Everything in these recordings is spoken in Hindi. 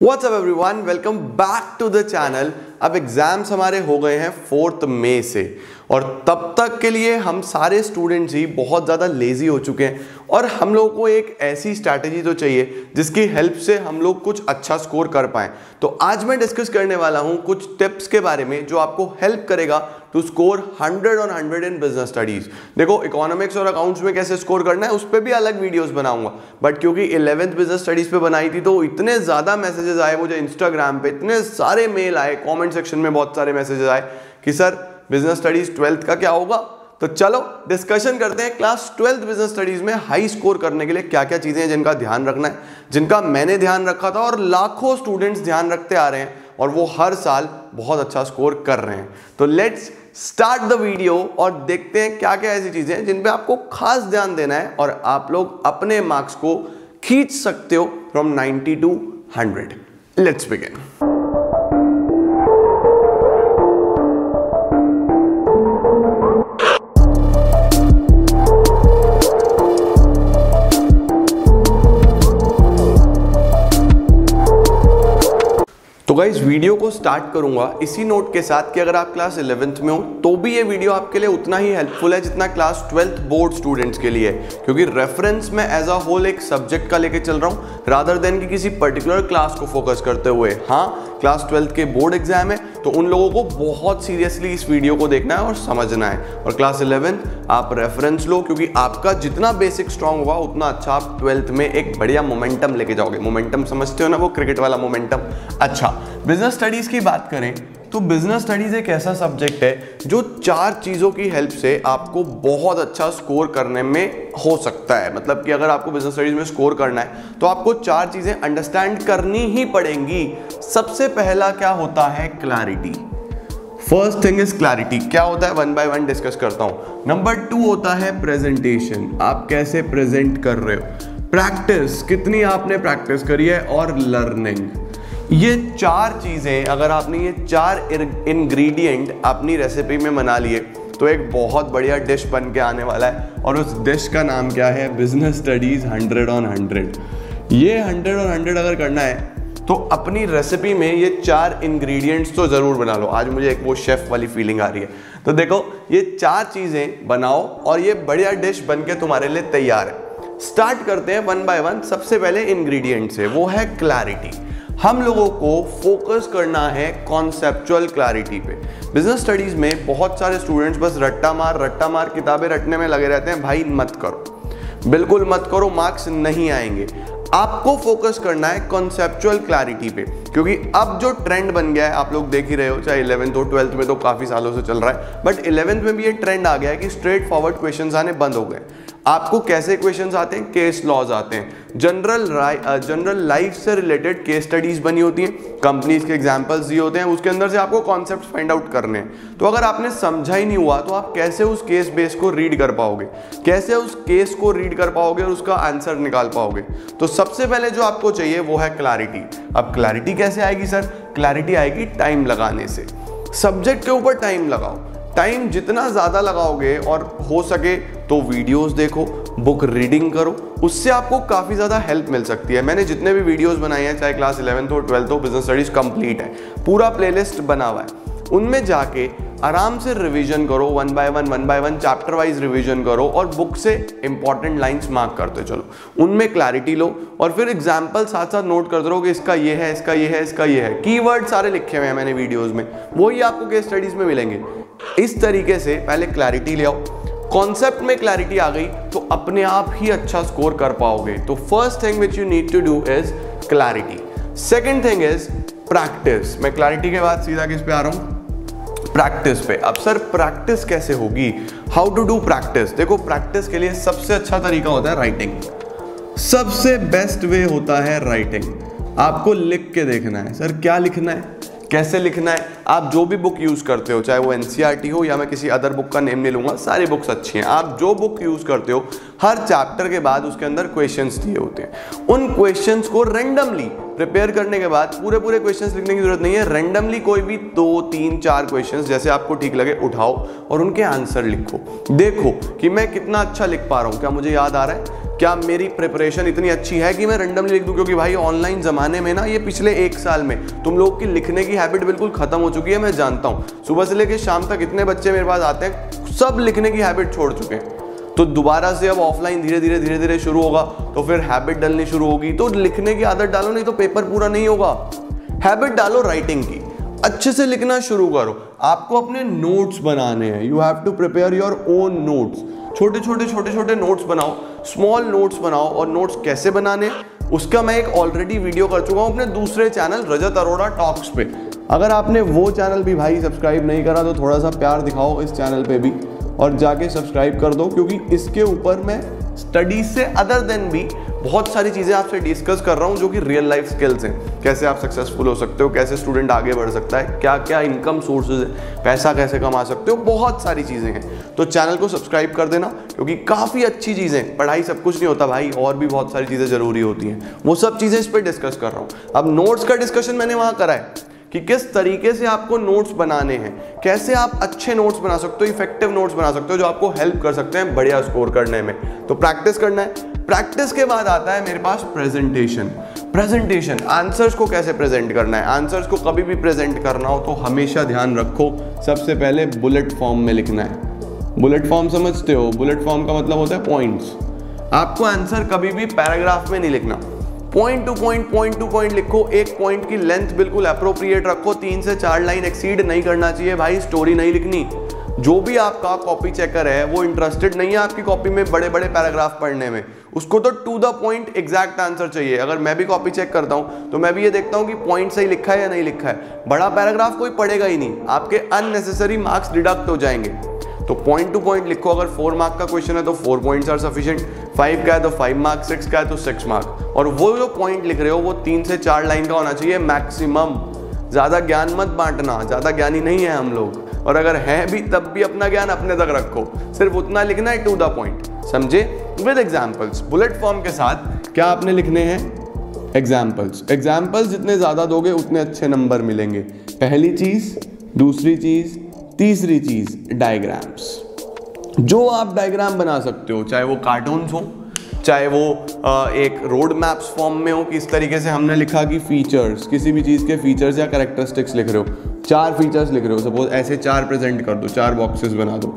WhatsApp everyone, welcome back to the channel. अब एग्जाम्स हमारे हो गए हैं 4 मई से और तब तक के लिए हम सारे स्टूडेंट्स ही बहुत ज़्यादा लेजी हो चुके हैं और हम लोगों को एक ऐसी स्ट्रैटेजी तो चाहिए जिसकी हेल्प से हम लोग कुछ अच्छा स्कोर कर पाएं। तो आज मैं डिस्कस करने वाला हूं कुछ टिप्स के बारे में जो आपको हेल्प करेगा to score 100 on 100 in business studies. देखो, इकोनॉमिक्स और अकाउंट्स में कैसे स्कोर करना है उस पर भी अलग वीडियोस बनाऊंगा, बट क्योंकि 11th बिजनेस स्टडीज पे बनाई थी तो इतने ज़्यादा मैसेजेस आए मुझे इंस्टाग्राम पे, इतने सारे मेल आए, कॉमेंट सेक्शन में बहुत सारे मैसेजेस आए कि सर बिजनेस स्टडीज 12th का क्या होगा। तो चलो डिस्कशन करते हैं क्लास 12th बिजनेस स्टडीज में हाई स्कोर करने के लिए क्या क्या चीजें हैं जिनका ध्यान रखना है, जिनका मैंने ध्यान रखा था और लाखों स्टूडेंट्स ध्यान रखते आ रहे हैं और वो हर साल बहुत अच्छा स्कोर कर रहे हैं। तो लेट्स स्टार्ट द वीडियो और देखते हैं क्या क्या ऐसी चीजें हैं जिन पे आपको खास ध्यान देना है और आप लोग अपने मार्क्स को खींच सकते हो फ्रॉम 90 to 100। Let's begin. तो गाइस, वीडियो को स्टार्ट करूंगा इसी नोट के साथ कि अगर आप क्लास 11th में हो तो भी ये वीडियो आपके लिए उतना ही हेल्पफुल है जितना क्लास 12th बोर्ड स्टूडेंट्स के लिए है, क्योंकि रेफरेंस में एज अ होल एक सब्जेक्ट का लेके चल रहा हूँ रादर देन कि किसी पर्टिकुलर क्लास को फोकस करते हुए। हाँ, क्लास 12th के बोर्ड एग्जाम है तो उन लोगों को बहुत सीरियसली इस वीडियो को देखना है और समझना है, और क्लास 11 आप रेफरेंस लो क्योंकि आपका जितना बेसिक स्ट्रांग होगा उतना अच्छा आप 12th में एक बढ़िया मोमेंटम लेके जाओगे। मोमेंटम समझते हो ना, वो क्रिकेट वाला मोमेंटम। अच्छा, बिजनेस स्टडीज की बात करें तो बिजनेस स्टडीज एक ऐसा सब्जेक्ट है जो 4 चीजों की हेल्प से आपको बहुत अच्छा स्कोर करने में हो सकता है। मतलब कि अगर आपको बिजनेस स्टडीज में स्कोर करना है तो आपको 4 चीजें अंडरस्टैंड करनी ही पड़ेंगी। सबसे पहला क्या होता है? Clarity. First thing is clarity. क्या होता है? 1 by 1 डिस्कस करता हूं। नंबर 2 होता है प्रेजेंटेशन। आप कैसे प्रेजेंट कर रहे हो। प्रैक्टिस, कितनी आपने प्रैक्टिस करी है, और लर्निंग। ये 4 चीजें अगर आपने ये 4 इंग्रेडिएंट अपनी रेसिपी में बना लिए तो एक बहुत बढ़िया डिश बन के आने वाला है, और उस डिश का नाम क्या है? Business studies 100 on 100। ये 100 on 100 अगर करना है तो अपनी रेसिपी में ये 4 इंग्रेडिएंट्स तो जरूर बना लो। आज मुझे एक वो शेफ वाली फीलिंग आ रही है। तो देखो, ये 4 चीजें बनाओ और ये बढ़िया डिश बन के तुम्हारे लिए तैयार है। स्टार्ट करते हैं 1 by 1। सबसे पहले इंग्रेडिएंट से, वो है क्लैरिटी। हम लोगों को फोकस करना है कॉन्सेप्चुअल क्लैरिटी पे। बिजनेस स्टडीज में बहुत सारे स्टूडेंट्स बस रट्टा मार किताबें रटने में लगे रहते हैं। भाई मत करो, बिल्कुल मत करो, मार्क्स नहीं आएंगे। आपको फोकस करना है कॉन्सेप्चुअल क्लैरिटी पे, क्योंकि अब जो ट्रेंड बन गया है आप लोग देख ही रहे हो, चाहे 11th हो 12th में तो काफी सालों से चल रहा है, बट 11th में भी ये ट्रेंड आ गया है कि स्ट्रेट फॉरवर्ड क्वेश्चंस आने बंद हो गए। आपको कैसे क्वेश्चंस आते हैं? केस लॉज आते हैं, जनरल लाइफ से रिलेटेड केस स्टडीज बनी होती हैं, कंपनीज के एग्जांपल्स दिए होते हैं, उसके अंदर से आपको कॉन्सेप्ट्स फाइंड आउट करने हैं। तो अगर आपने समझा ही नहीं हुआ तो आप कैसे उस केस बेस को रीड कर पाओगे, कैसे उस केस को रीड कर पाओगे और उसका आंसर निकाल पाओगे? तो सबसे पहले जो आपको चाहिए वो है क्लैरिटी। अब क्लैरिटी कैसे आएगी सर? क्लैरिटी आएगी टाइम लगाने से। सब्जेक्ट के ऊपर टाइम लगाओ। टाइम जितना ज़्यादा लगाओगे और हो सके तो वीडियोस देखो, बुक रीडिंग करो, उससे आपको काफ़ी ज़्यादा हेल्प मिल सकती है। मैंने जितने भी वीडियोस बनाए हैं, चाहे क्लास 11th हो 12th हो, बिजनेस स्टडीज कंप्लीट है, पूरा प्लेलिस्ट बना हुआ है। उनमें जाके आराम से रिवीजन करो, 1 by 1 चैप्टर वाइज रिवीजन करो और बुक से इंपॉर्टेंट लाइंस मार्क करते चलो। उनमें क्लैरिटी लो और फिर एग्जाम्पल साथ साथ नोट करते रहो कि इसका ये है, इसका ये है, इसका ये है। कीवर्ड सारे लिखे हुए हैं मैंने वीडियोज़ में, वही आपको केस स्टडीज में मिलेंगे। इस तरीके से पहले क्लैरिटी ले आओ। कॉन्सेप्ट में क्लैरिटी आ गई तो अपने आप ही अच्छा स्कोर कर पाओगे। तो first thing which you need to do is clarity. Second thing is practice. मैं क्लैरिटी के बाद सीधा किस पे आ रहा हूं? प्रैक्टिस पे। अब सर प्रैक्टिस कैसे होगी? How to do practice? देखो, प्रैक्टिस के लिए सबसे अच्छा तरीका होता है राइटिंग। सबसे बेस्ट वे होता है राइटिंग। आपको लिख के देखना है। सर क्या लिखना है, कैसे लिखना है? आप जो भी बुक यूज़ करते हो, चाहे वो NCERT हो या मैं किसी अदर बुक का नेम नहीं लूँगा, सारी बुक्स अच्छी हैं। आप जो बुक यूज़ करते हो, हर चैप्टर के बाद उसके अंदर क्वेश्चंस दिए होते हैं। उन क्वेश्चंस को रेंडमली प्रिपेयर करने के बाद, पूरे क्वेश्चंस लिखने की जरूरत नहीं है, रेंडमली कोई भी 2, 3, 4 क्वेश्चंस जैसे आपको ठीक लगे उठाओ और उनके आंसर लिखो। देखो कि मैं कितना अच्छा लिख पा रहा हूँ, क्या मुझे याद आ रहा है, क्या मेरी प्रिपरेशन इतनी अच्छी है कि मैं रैंडमली लिख दूं? क्योंकि भाई ऑनलाइन ज़माने में ना, ये पिछले 1 साल में तुम लोग की लिखने की हैबिट बिल्कुल ख़त्म हो चुकी है। मैं जानता हूँ सुबह से लेकर शाम तक इतने बच्चे मेरे पास आते हैं, सब लिखने की हैबिट छोड़ चुके हैं। तो दोबारा से अब ऑफलाइन धीरे धीरे शुरू होगा, तो फिर हैबिट डलनी शुरू होगी। तो लिखने की आदत डालो, नहीं तो पेपर पूरा नहीं होगा। हैबिट डालो राइटिंग की, अच्छे से लिखना शुरू करो। आपको अपने नोट्स बनाने हैं, you have to prepare your own notes. छोटे छोटे नोट्स बनाओ, स्मॉल नोट्स बनाओ। और नोट्स कैसे बनाने, उसका मैं एक ऑलरेडी वीडियो कर चुका हूँ अपने दूसरे चैनल रजत अरोड़ा टॉक्स पे। अगर आपने वो चैनल भी भाई सब्सक्राइब नहीं करा तो थोड़ा सा प्यार दिखाओ इस चैनल पे भी और जाके सब्सक्राइब कर दो, क्योंकि इसके ऊपर मैं स्टडीज से अदर देन भी बहुत सारी चीज़ें आपसे डिस्कस कर रहा हूँ जो कि रियल लाइफ स्किल्स हैं। कैसे आप सक्सेसफुल हो सकते हो, कैसे स्टूडेंट आगे बढ़ सकता है, क्या क्या इनकम सोर्सेज है, पैसा कैसे कमा सकते हो, बहुत सारी चीज़ें हैं। तो चैनल को सब्सक्राइब कर देना, क्योंकि काफ़ी अच्छी चीज़ें, पढ़ाई सब कुछ नहीं होता भाई, और भी बहुत सारी चीज़ें ज़रूरी होती हैं। वो सब चीज़ें इस पर डिस्कस कर रहा हूँ। अब नोट्स का डिस्कशन मैंने वहाँ करा है कि किस तरीके से आपको नोट्स बनाने हैं, कैसे आप अच्छे नोट्स बना सकते हो, इफेक्टिव नोट्स बना सकते हो जो आपको हेल्प कर सकते हैं बढ़िया स्कोर करने में। तो प्रैक्टिस करना है। प्रैक्टिस के बाद आता है मेरे पास प्रेजेंटेशन। आंसर्स को कैसे प्रेजेंट करना है। आंसर्स को कभी भी प्रेजेंट करना हो तो हमेशा ध्यान रखो, सबसे पहले बुलेट फॉर्म में लिखना है। बुलेट फॉर्म समझते हो? बुलेट फॉर्म का मतलब होता है पॉइंट्स। आपको आंसर कभी भी पैराग्राफ में नहीं लिखना, पॉइंट टू पॉइंट लिखो। एक पॉइंट की लेंथ बिल्कुल अप्रोप्रिएट रखो, 3 से 4 लाइन एक्सीड नहीं करना चाहिए भाई। स्टोरी नहीं लिखनी। जो भी आपका कॉपी चेकर है वो इंटरेस्टेड नहीं है आपकी कॉपी में बड़े बड़े पैराग्राफ पढ़ने में, उसको तो to the point exact answer चाहिए। अगर मैं भी कॉपी चेक करता हूं तो मैं भी ये देखता हूं कि पॉइंट सही लिखा है या नहीं लिखा है। बड़ा पैराग्राफ कोई पढ़ेगा ही नहीं, आपके अननेसेसरी मार्क्स डिडक्ट हो जाएंगे। तो पॉइंट टू पॉइंट लिखो। अगर 4 मार्क का क्वेश्चन है तो 4 पॉइंट्स आर सफिशिएंट, 5 का है तो 5 मार्क, 6 का है तो 6 मार्क। और वो जो पॉइंट लिख रहे हो वो 3 से 4 लाइन का होना चाहिए मैक्सिमम। ज़्यादा ज्ञान मत बांटना, ज़्यादा ज्ञानी नहीं है हम लोग, और अगर है भी तब भी अपना ज्ञान अपने तक रखो। सिर्फ उतना लिखना है, टू द पॉइंट, समझे, विद एग्जाम्पल्स। बुलेट फॉर्म के साथ क्या आपने लिखने हैं? एग्जाम्पल्स जितने ज़्यादा दोगे उतने अच्छे नंबर मिलेंगे। पहली चीज़, दूसरी चीज़, तीसरी चीज़, डायग्राम्स। जो आप डायग्राम बना सकते हो, चाहे वो कार्टून्स हो, चाहे वो एक रोड मैप्स फॉर्म में हो कि इस तरीके से हमने लिखा कि फीचर्स, किसी भी चीज़ के फीचर्स या कैरेक्टरिस्टिक्स लिख रहे हो, 4 फीचर्स लिख रहे हो, सपोज ऐसे 4 प्रेजेंट कर दो, 4 बॉक्सेस बना दो,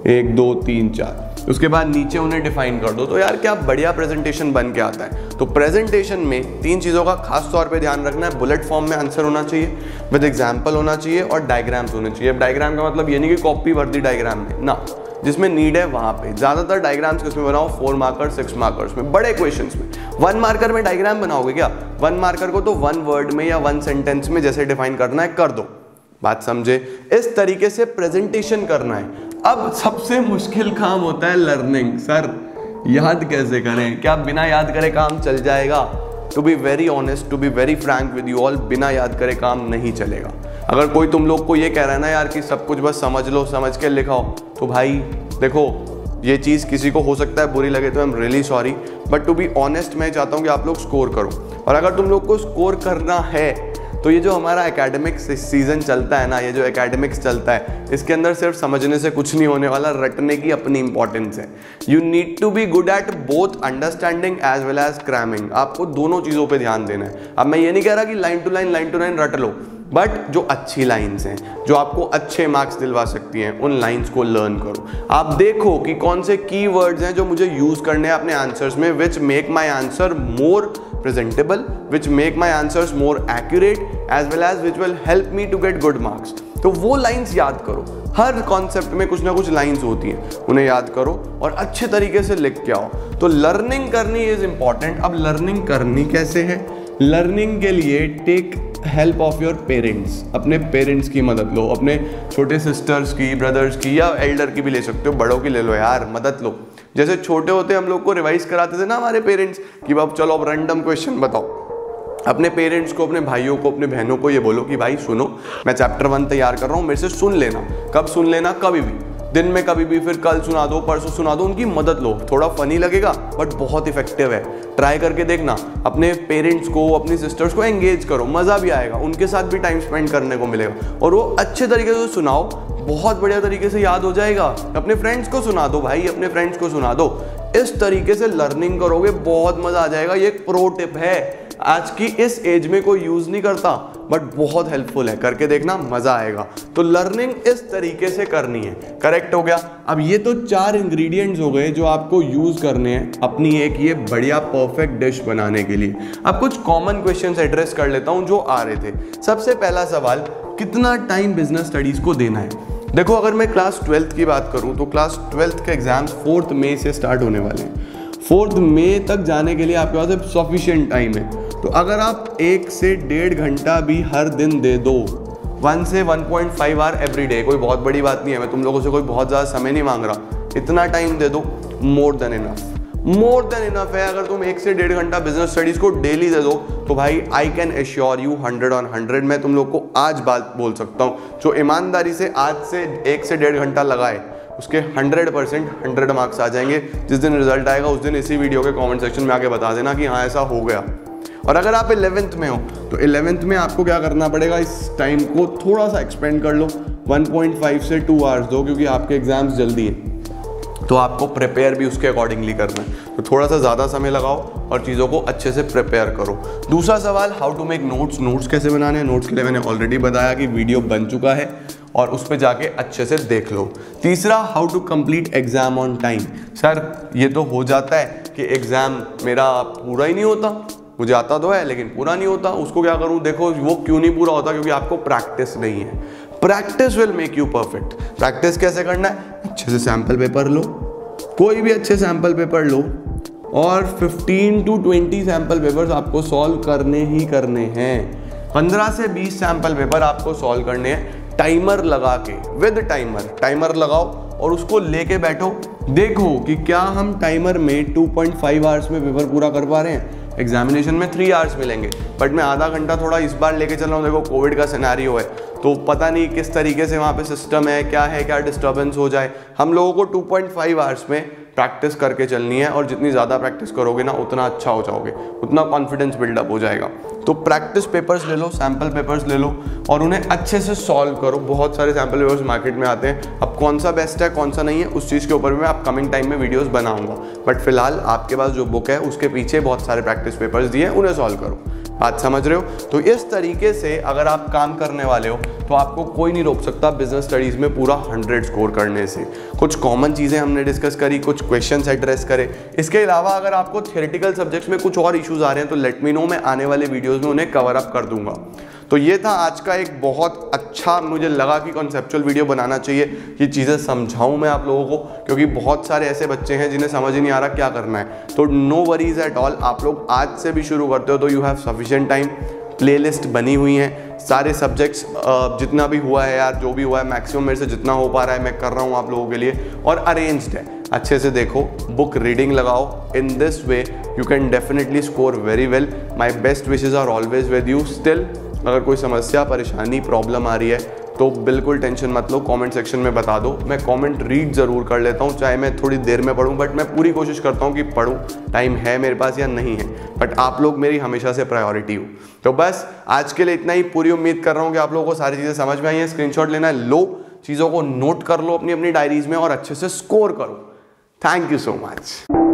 1 2 3 4, उसके बाद नीचे उन्हें डिफाइन कर दो। तो यार क्या बढ़िया प्रेजेंटेशन बन के आता है। तो प्रेजेंटेशन में 3 चीज़ों का खास तौर पे ध्यान रखना है। बुलेट फॉर्म में आंसर होना चाहिए, विद एग्जाम्पल होना चाहिए, और डायग्राम्स होने चाहिए। अब डायग्राम का मतलब ये नहीं कि कॉपी वर्दी डायग्राम में ना, जिसमें नीड है वहाँ पे। ज़्यादातर डायग्राम्स किसमें बनाओ? 4 मार्कर 6 मार्कर्स में, बड़े क्वेश्चंस में। 1 मार्कर में डायग्राम बनाओगे क्या? 1 मार्कर को तो 1 वर्ड में या 1 सेंटेंस में जैसे डिफाइन करना है कर दो। बात समझे? इस तरीके से प्रेजेंटेशन करना है। अब सबसे मुश्किल काम होता है लर्निंग। सर याद कैसे करें? क्या बिना याद करे काम चल जाएगा? To be very honest, to be very frank with you all, बिना याद करे काम नहीं चलेगा। अगर कोई तुम लोग को ये कह रहा है ना यार कि सब कुछ बस समझ लो, समझ के लिखाओ, तो भाई देखो ये चीज़ किसी को हो सकता है बुरी लगे तो I am really sorry, but to be honest मैं चाहता हूँ कि आप लोग स्कोर करो। और अगर तुम लोग को स्कोर करना है तो ये जो हमारा एकेडमिक सीजन चलता है ना, ये जो एकेडमिक्स चलता है, इसके अंदर सिर्फ समझने से कुछ नहीं होने वाला, रटने की अपनी इंपॉर्टेंस है। You need to be good at both understanding as well as cramming. आपको दोनों चीज़ों पे ध्यान देना है। अब मैं ये नहीं कह रहा कि लाइन टू लाइन रट लो, बट जो अच्छी लाइंस हैं, जो आपको अच्छे मार्क्स दिलवा सकती हैं, उन लाइंस को लर्न करो। आप देखो कि कौन से कीवर्ड्स हैं जो मुझे यूज़ करने हैं अपने आंसर्स में, which make my answer more presentable, which make my answers more accurate, as well as which will help me to get good marks. तो वो लाइंस याद करो। हर कॉन्सेप्ट में कुछ ना कुछ लाइंस होती हैं, उन्हें याद करो और अच्छे तरीके से लिख के आओ। तो लर्निंग करनी इज इंपॉर्टेंट। अब लर्निंग करनी कैसे है? लर्निंग के लिए take help of your parents. अपने पेरेंट्स की मदद लो, अपने छोटे सिस्टर्स की, ब्रदर्स की, या एल्डर की भी ले सकते हो, बड़ों की ले लो यार, मदद लो। जैसे छोटे होते हम लोग को रिवाइज कराते थे ना हमारे पेरेंट्स कि अब चलो अब रैंडम क्वेश्चन बताओ। अपने पेरेंट्स को, अपने भाइयों को, अपने बहनों को ये बोलो कि भाई सुनो, मैं चैप्टर 1 तैयार कर रहा हूँ, मेरे से सुन लेना। कब सुन लेना? कभी भी, दिन में कभी भी, फिर कल सुना दो, परसों सुना दो, उनकी मदद लो। थोड़ा फनी लगेगा बट बहुत इफेक्टिव है, ट्राई करके देखना। अपने पेरेंट्स को, अपनी सिस्टर्स को एंगेज करो, मज़ा भी आएगा, उनके साथ भी टाइम स्पेंड करने को मिलेगा। और वो अच्छे तरीके से सुनाओ, बहुत बढ़िया तरीके से याद हो जाएगा। अपने फ्रेंड्स को सुना दो भाई, अपने फ्रेंड्स को सुना दो। इस तरीके से लर्निंग करोगे बहुत मजा आ जाएगा। ये एक प्रो टिप है, आज की इस एज में कोई यूज नहीं करता बट बहुत हेल्पफुल है, करके देखना मजा आएगा। तो लर्निंग इस तरीके से करनी है। करेक्ट हो गया। अब ये तो 4 इंग्रेडिएंट्स हो गए जो आपको यूज करने हैं अपनी एक ये बढ़िया परफेक्ट डिश बनाने के लिए। अब कुछ कॉमन क्वेश्चंस एड्रेस कर लेता हूं जो आ रहे थे। सबसे पहला सवाल, कितना टाइम बिजनेस स्टडीज को देना है? देखो, अगर मैं क्लास 12th की बात करूं तो क्लास 12th के एग्जाम्स 4 मई से स्टार्ट होने वाले हैं। 4 मई तक जाने के लिए आपके पास सफिशिएंट टाइम है। तो अगर आप 1 से 1.5 घंटा भी हर दिन दे दो, 1 से 1.5 आवर एवरी डे, कोई बहुत बड़ी बात नहीं है, मैं तुम लोगों से कोई बहुत ज़्यादा समय नहीं मांग रहा, इतना टाइम दे दो, मोर देन इनफ है। अगर तुम 1 से 1.5 घंटा बिजनेस स्टडीज को डेली दे दो तो भाई I can assure you 100 on 100 मैं तुम लोग को आज बात बोल सकता हूँ, जो ईमानदारी से आज से 1 से 1.5 घंटा लगाए उसके 100% 100 मार्क्स आ जाएंगे। जिस दिन रिजल्ट आएगा उस दिन इसी वीडियो के कमेंट सेक्शन में आके बता देना कि हाँ ऐसा हो गया। और अगर आप 11th में हो तो 11th में आपको क्या करना पड़ेगा, इस टाइम को थोड़ा सा एक्सपेंड कर लो, 1.5 से 2 आवर्स दो, क्योंकि आपके एग्जाम्स जल्दी हैं तो आपको प्रिपेयर भी उसके अकॉर्डिंगली करना है। तो थोड़ा सा ज़्यादा समय लगाओ और चीज़ों को अच्छे से प्रिपेयर करो। दूसरा सवाल, हाउ टू मेक नोट्स कैसे बनाने हैं? नोट्स के लिए मैंने ऑलरेडी बताया कि वीडियो बन चुका है और उस पर जाके अच्छे से देख लो। तीसरा, how to complete exam on time. Sir ये तो हो जाता है कि एग्ज़ाम मेरा पूरा ही नहीं होता, मुझे आता तो है लेकिन पूरा नहीं होता, उसको क्या करूं? देखो वो क्यों नहीं पूरा होता, क्योंकि आपको प्रैक्टिस नहीं है। Practice will make you perfect. Practice कैसे करना है? अच्छे से सैंपल पेपर लो, कोई भी अच्छे सैंपल पेपर लो और 15 to 20 सैंपल पेपर्स आपको सॉल्व करने ही करने हैं। 15 से 20 सैंपल पेपर आपको सॉल्व करने हैं टाइमर लगा के, विद टाइमर लगाओ और उसको लेके बैठो। देखो कि क्या हम टाइमर में 2.5 आवर्स में पेपर पूरा कर पा रहे हैं। एग्जामिनेशन में 3 आवर्स मिलेंगे बट मैं आधा घंटा थोड़ा इस बार लेके चल रहा हूँ। देखो कोविड का सिनेरियो है तो पता नहीं किस तरीके से वहाँ पे सिस्टम है, क्या डिस्टर्बेंस हो जाए। हम लोगों को 2.5 आवर्स में प्रैक्टिस करके चलनी है और जितनी ज़्यादा प्रैक्टिस करोगे ना उतना अच्छा हो जाओगे, उतना कॉन्फिडेंस बिल्डअप हो जाएगा। तो प्रैक्टिस पेपर्स ले लो, सैम्पल पेपर्स ले लो और उन्हें अच्छे से सॉल्व करो। बहुत सारे सैम्पल पेपर्स मार्केट में आते हैं, अब कौन सा बेस्ट है कौन सा नहीं है उस चीज़ के ऊपर भी मैं अपकमिंग टाइम में वीडियोस बनाऊंगा। बट फिलहाल आपके पास जो बुक है उसके पीछे बहुत सारे प्रैक्टिस पेपर्स दिए, उन्हें सॉल्व करो। बात समझ रहे हो? तो इस तरीके से अगर आप काम करने वाले हो तो आपको कोई नहीं रोक सकता बिजनेस स्टडीज में पूरा 100 स्कोर करने से। कुछ कॉमन चीज़ें हमने डिस्कस करी, कुछ क्वेश्चंस एड्रेस करे। इसके अलावा अगर आपको थियोरेटिकल सब्जेक्ट्स में कुछ और इश्यूज आ रहे हैं तो लेट मी नो, मैं आने वाले वीडियोज़ में उन्हें कवर अप कर दूंगा। तो ये था आज का एक बहुत अच्छा, मुझे लगा कि कॉन्सेप्चुअल वीडियो बनाना चाहिए, ये चीज़ें समझाऊं मैं आप लोगों को, क्योंकि बहुत सारे ऐसे बच्चे हैं जिन्हें समझ ही नहीं आ रहा क्या करना है। तो नो वरीज एट ऑल, आप लोग आज से भी शुरू करते हो तो you have sufficient time. Playlist बनी हुई हैं, सारे सब्जेक्ट्स जितना भी हुआ है यार, जो भी हुआ है मैक्सिमम मेरे से जितना हो पा रहा है मैं कर रहा हूँ आप लोगों के लिए, और अरेंज्ड है। अच्छे से देखो, बुक रीडिंग लगाओ। In this way you can definitely score very well. My best wishes are always with you. Still अगर कोई समस्या, परेशानी, प्रॉब्लम आ रही है तो बिल्कुल टेंशन मत लो, कमेंट सेक्शन में बता दो। मैं कमेंट रीड ज़रूर कर लेता हूँ, चाहे मैं थोड़ी देर में पढूं, बट मैं पूरी कोशिश करता हूँ कि पढूं। टाइम है मेरे पास या नहीं है, बट आप लोग मेरी हमेशा से प्रायोरिटी हो। तो बस आज के लिए इतना ही। पूरी उम्मीद कर रहा हूँ कि आप लोगों को सारी चीज़ें समझ में आई हैं। स्क्रीनशॉट लेना है, लो, चीज़ों को नोट कर लो अपनी अपनी डायरीज में और अच्छे से स्कोर करो। Thank you so much.